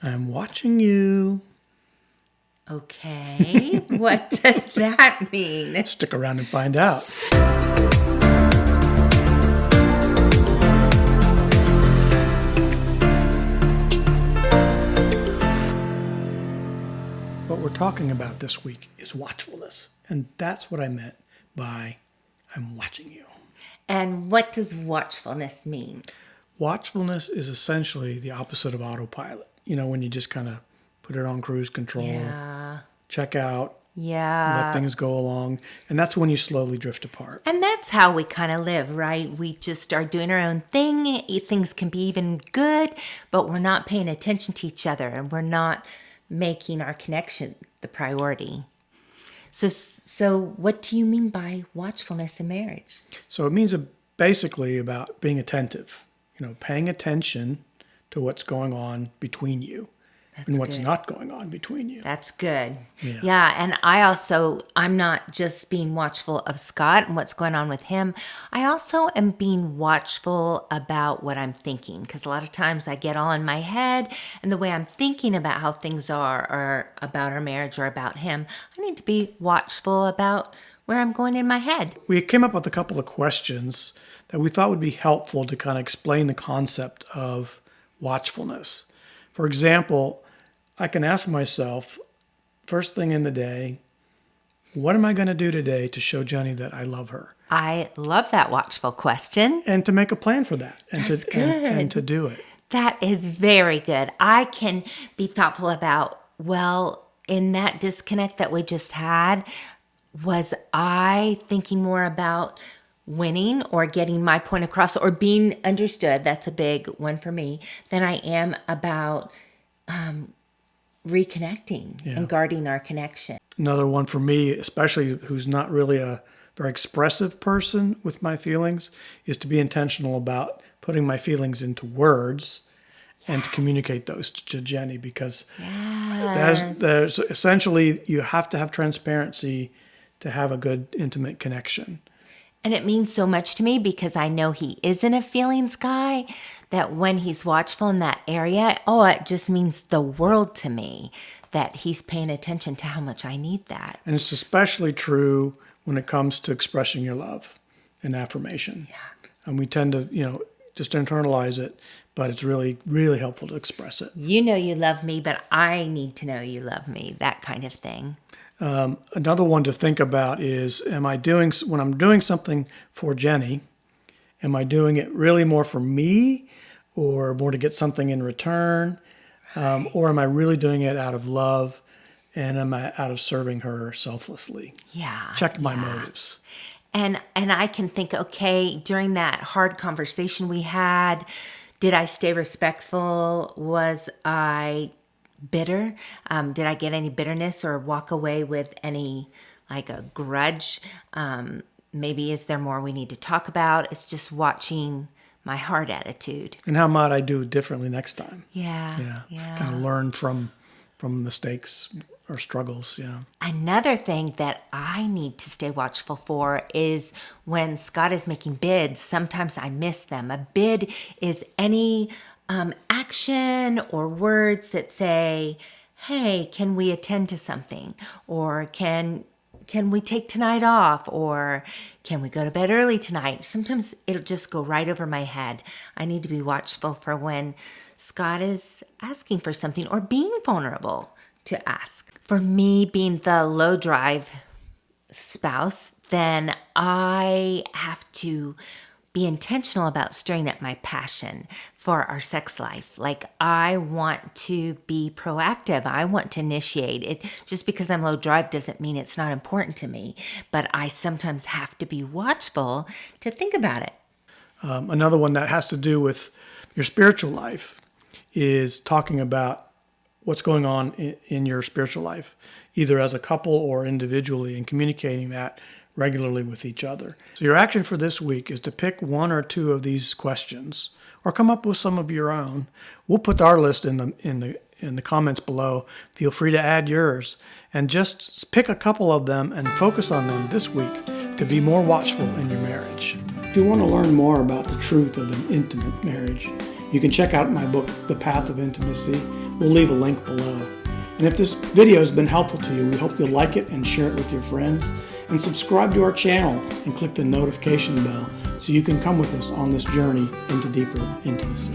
I'm watching you. Okay, what does that mean? Stick around and find out. What we're talking about this week is watchfulness. And that's what I meant by I'm watching you. And what does watchfulness mean? Watchfulness is essentially the opposite of autopilot. You know, when you just kind of put it on cruise control, check out, let things go along. And that's when you slowly drift apart. And that's how we kind of live, right? We just are doing our own thing. Things can be even good, but we're not paying attention to each other and we're not making our connection the priority. So what do you mean by watchfulness in marriage? So it means basically about being attentive, paying attention to what's going on between you. And what's not going on between you. That's good. Yeah. And I'm not just being watchful of Scott and what's going on with him. I also am being watchful about what I'm thinking. Because a lot of times I get all in my head and the way I'm thinking about how things are or about our marriage or about him. I need to be watchful about where I'm going in my head. We came up with a couple of questions that we thought would be helpful to kind of explain the concept of watchfulness. For example, I can ask myself, first thing in the day, what am I going to do today to show Jenny that I love her? I love that watchful question. And to make a plan for that and to do it. That is very good. I can be thoughtful about, in that disconnect that we just had, was I thinking more about winning or getting my point across or being understood? That's a big one for me. Than I am about reconnecting and guarding our connection. Another one for me, especially who's not really a very expressive person with my feelings, is to be intentional about putting my feelings into words and to communicate those to Jenny, because there's essentially, you have to have transparency to have a good intimate connection. And it means so much to me because I know he isn't a feelings guy, that when he's watchful in that area, it just means the world to me that he's paying attention to how much I need that. And it's especially true when it comes to expressing your love and affirmation. Yeah. And we tend to, just internalize it, but it's really, really helpful to express it. You know you love me, but I need to know you love me, that kind of thing. Another one to think about is, when I'm doing something for Jenny, am I doing it really more for me or more to get something in return? Or am I really doing it out of love and am I out of serving her selflessly? Yeah. Check my motives. And I can think, okay, during that hard conversation we had, did I stay respectful? Was I bitter? Did I get any bitterness or walk away with any, like a grudge? Maybe is there more we need to talk about? It's just watching my heart attitude. And how might I do it differently next time? Yeah. Kind of learn from mistakes or struggles. Yeah. Another thing that I need to stay watchful for is when Scott is making bids, sometimes I miss them. A bid is any action or words that say, hey, can we attend to something? Or can we take tonight off? Or can we go to bed early tonight? Sometimes it'll just go right over my head. I need to be watchful for when Scott is asking for something or being vulnerable to ask. For me, being the low drive spouse, then I have to be intentional about stirring up my passion for our sex life. Like, I want to be proactive. I want to initiate it. Just because I'm low drive doesn't mean it's not important to me, but I sometimes have to be watchful to think about it. Another one that has to do with your spiritual life is talking about what's going on in your spiritual life, either as a couple or individually, and communicating that regularly with each other. So your action for this week is to pick one or two of these questions or come up with some of your own. We'll put our list in the comments below. Feel free to add yours and just pick a couple of them and focus on them this week to be more watchful in your marriage. If you want to learn more about the truth of an intimate marriage, you can check out my book, The Path of Intimacy, We'll leave a link below. And if this video has been helpful to you, we hope you'll like it and share it with your friends. And subscribe to our channel and click the notification bell so you can come with us on this journey into deeper intimacy.